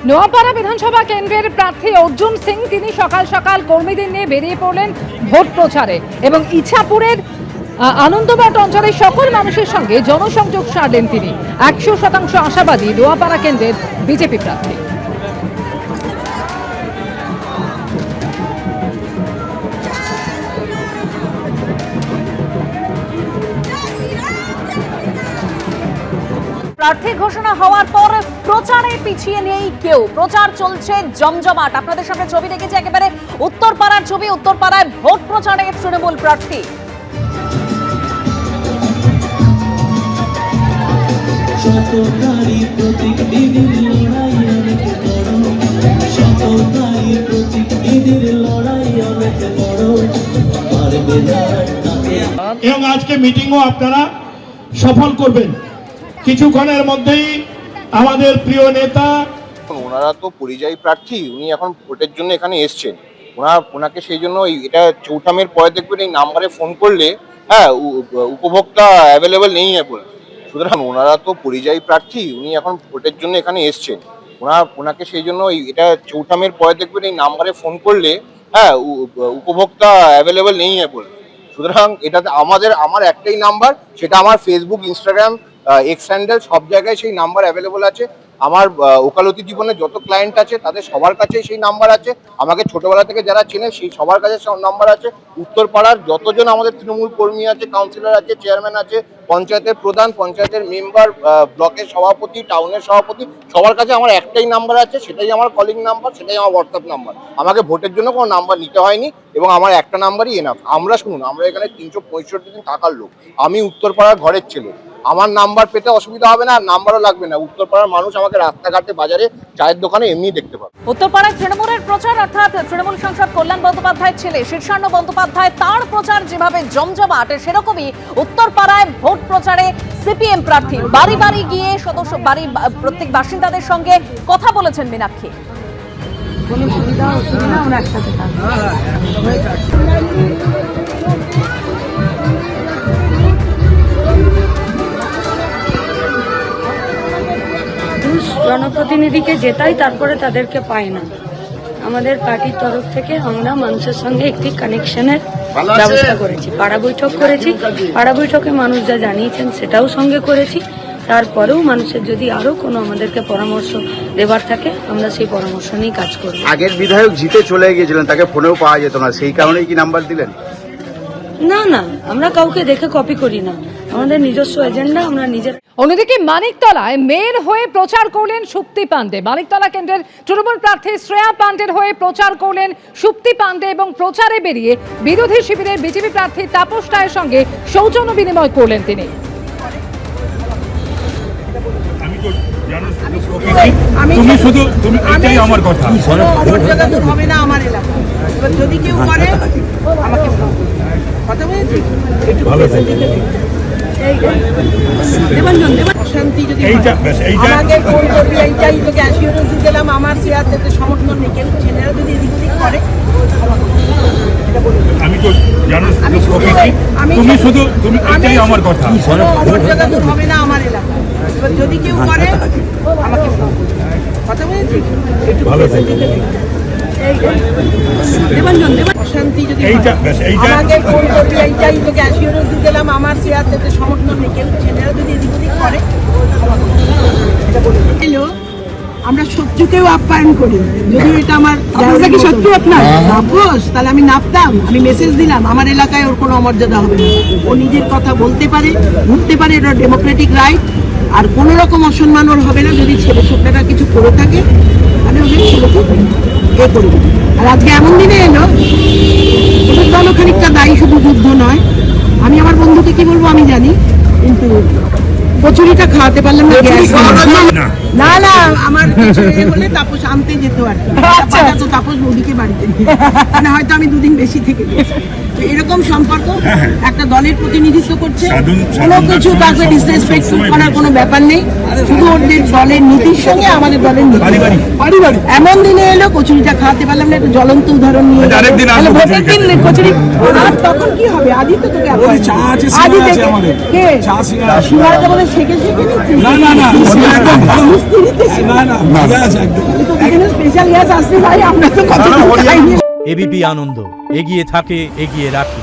নোয়াপাড়া বিধানসভা কেন্দ্রের প্রার্থী অর্জুন সিং তিনি সকাল সকাল কর্মীদের নিয়ে বেরিয়ে পড়লেন ভোট প্রচারে এবং ইছাপুরের আনন্দবাট অঞ্চলের সকল মানুষের সঙ্গে জনসংযোগ সারলেন তিনি। 100% আশাবাদী নোয়াপাড়া কেন্দ্রের বিজেপি প্রার্থী। প্রার্থী ঘোষণা হওয়ার পর প্রচারে পিছিয়ে নেই কেউ, প্রচার চলছে জমজমাট। আপনাদের সামনে ছবি দেখেছি, একেবারে উত্তরপাড়ার ছবি। উত্তরপাড়ায় ভোট প্রচারে তৃণমূল প্রার্থী। এবং আজকে মিটিংও আপনারা সফল করবেন। কিছুক্ষণের মধ্যেই আমাদের প্রিয় নেতা, ওনারা তো পরিযায়ী প্রার্থী, উনি এখন ভোটের জন্য এখানে এসছেন। ওনাকে সেই জন্য এটা চৌঠামের পরে দেখবেন এই নাম্বারে ফোন করলে উপভোক্তা অ্যাভেলেবেল নেই বলে। সুতরাং ওনারা তো পরিযায়ী প্রার্থী, উনি এখন ভোটের জন্য এখানে এসছেন। ওনাকে সেই জন্য এটা চৌঠামের পরে দেখবেন এই নাম্বারে ফোন করলে উপভোক্তা অ্যাভেলেবেল নেই বলে। সুতরাং এটাতে আমার একটাই নাম্বার, সেটা আমার ফেসবুক, ইনস্টাগ্রাম, এক্স হ্যান্ডেল সব জায়গায় সেই নাম্বার অ্যাভেলেবল আছে। আমার ওকালতি জীবনে যত ক্লায়েন্ট আছে তাদের সবার কাছেই সেই নাম্বার আছে। আমাকে ছোটবেলা থেকে যারা চেনে সেই সবার কাছে নাম্বার আছে। উত্তরপাড়ার যতজন আমাদের তৃণমূল কর্মী আছে, কাউন্সিলর আছে, চেয়ারম্যান আছে, পঞ্চায়েতের প্রধান, পঞ্চায়েতের মেম্বার, ব্লকের সভাপতি, টাউনের সভাপতি, সবার কাছে আমার একটাই নাম্বার আছে, সেটাই আমার কলিং নাম্বার, সেটাই আমার হোয়াটসঅ্যাপ নাম্বার। আমাকে ভোটের জন্য কোনো নাম্বার নিতে হয়নি এবং আমার একটা নাম্বারই এনাফ। আমরা এখানে 365 দিন থাকার লোক। আমি উত্তরপাড়ার ঘরের ছেলে, আমার নাম্বার পেতে অসুবিধা হবে না, আর নাম্বারও লাগবে না। উত্তরপাড়ার মানুষ আমাকে রাস্তাঘাটে, বাজারে, চায়ের দোকানে এমনি দেখতে পাবে। উত্তরপাড়ায় তৃণমূলের প্রচার, অর্থাৎ তৃণমূল সাংসদ কল্যাণ বন্দ্যোপাধ্যায়ের ছেলে শীর্ষান্ন বন্দ্যোপাধ্যায়, তার প্রচার যেভাবে জমজমাট, সেরকমই উত্তরপাড়ায় ভোট প্রচারে সিপিএম প্রার্থী বাড়ি বাড়ি গিয়ে প্রত্যেক বাসিন্দাদের সঙ্গে কথা বলেছেন মীনাক্ষী। কোনো সুবিধা অসুবিধা আমরা একসাথে থাকবো। জনপ্রতিনিধিকে জেতাই, তারপরে তাদেরকে পায় না। আমাদের পার্টির তরফ থেকে আমরা মানুষের সঙ্গে একটি কানেকশনের ব্যবস্থা করেছি, পাড়া বৈঠক করেছি। পাড়া বৈঠকে মানুষ যা জানিয়েছেন সেটাও সঙ্গে করেছি। তারপরেও মানুষের যদি আরো কোনো আমাদেরকে পরামর্শ দেবার থাকে, আমরা সেই পরামর্শ নিয়ে কাজ করব। আগের বিধায়ক জিতে চলে গিয়েছিলেন, তাকে ফোনেও পাওয়া যেত না, সেই কারণেই কি নাম্বার দিলেন? না না, আমরা কাউকে দেখে কপি করি না, আমাদের নিজস্ব এজেন্ডা আমরা নিজের। অন্যদিকে মানিকতলায় মেয়র হয়ে প্রচার করলেন সুপ্তি পান্ডে। মানিকতলা কেন্দ্রের তৃণমূল প্রার্থী শ্রেয়া পান্ডের হয়ে প্রচার করলেন সুপ্তি পান্ডে এবং প্রচারে বেরিয়ে বিরোধী শিবিরের বিজেপি প্রার্থী তাপস রায়ের সঙ্গে সৌজন্য বিনিময় করলেন তিনি। আমার কথা হবে না আমার এলাকা, যদি কেউ করে আমাকে কথা বলেছি অশান্তি যদি আমাকে ফোন করবি, এইটাই তোকে অ্যাসিওরেন্স দিলাম। আমার শেয়ার থেকে সমর্থন নেই, কেউ ছেলেরা যদি এদিক ওদিক করে আমার কথা হবে না আমার এলাকা, যদি কেউ করে আমাকে কথা বলেছি অশান্তি যদি আমাকে ফোন করবি, এইটাই তোকে অ্যাসিওরেন্স দিলাম। আমার শেয়ার থেকে সমর্থন নেই, কেউ ছেলেরা যদি এদিক ওদিক করে। আমরা শত্রুকেও আপ্যায়ন করি, যদি এটা আমার কি শত্রু আপনার তাপস, তাহলে আমি নাপতাম, আমি মেসেজ দিলাম। আমার এলাকায় ওর কোনো অমর্যাদা হবে না, ও নিজের কথা বলতে পারে, ঘুরতে পারে, এটা ডেমোক্রেটিক রাইট। আর কোনো রকম অসম্মান ওর হবে না। যদি ছেলে ছোটরা কিছু করে থাকে তাহলে ওদের ছেলেকে এ করবে। আর আজকে এমন দিনে এলো, ওদের দলও খানিকটা দায়ী, শুধু যুদ্ধ নয়। আমি আমার বন্ধুকে কি বলবো আমি জানি, কিন্তু কচুরিটা খাওয়াতে পারলাম না। না না, আমার হলে তাপস আনতে যেত আর কি, তাপস বৌদিকে বাড়িতে, মানে হয়তো আমি দুদিন বেশি থেকে গেছি। এরকম সম্পর্ক একটা দলের প্রতিনিধিত্ব করছে, কোনো কিছু কাউকে ডিসরেসপেক্ট করার কোনো ব্যাপার নেই, শুধু ওদের দলের নীতির সঙ্গে আমাদের দলের নীতি। এমন দিনে এলো কচুরিটা খাওয়াতে পারলাম না, একটা জ্বলন্ত উদাহরণ নিয়ে ভোটের দিন কচুরি। আর তখন কি হবে? আদি তো তোকে আদি থেকে কে সিঙ্গারাটা বলে শেখে শেখে নিচ্ছিস। শাস্তি দিতেছি স্পেশাল গ্যাস আসছে ভাই, আমরা তো কত খাইনি। এবিপি আনন্দ এগিয়ে থাকে, এগিয়ে রাখে।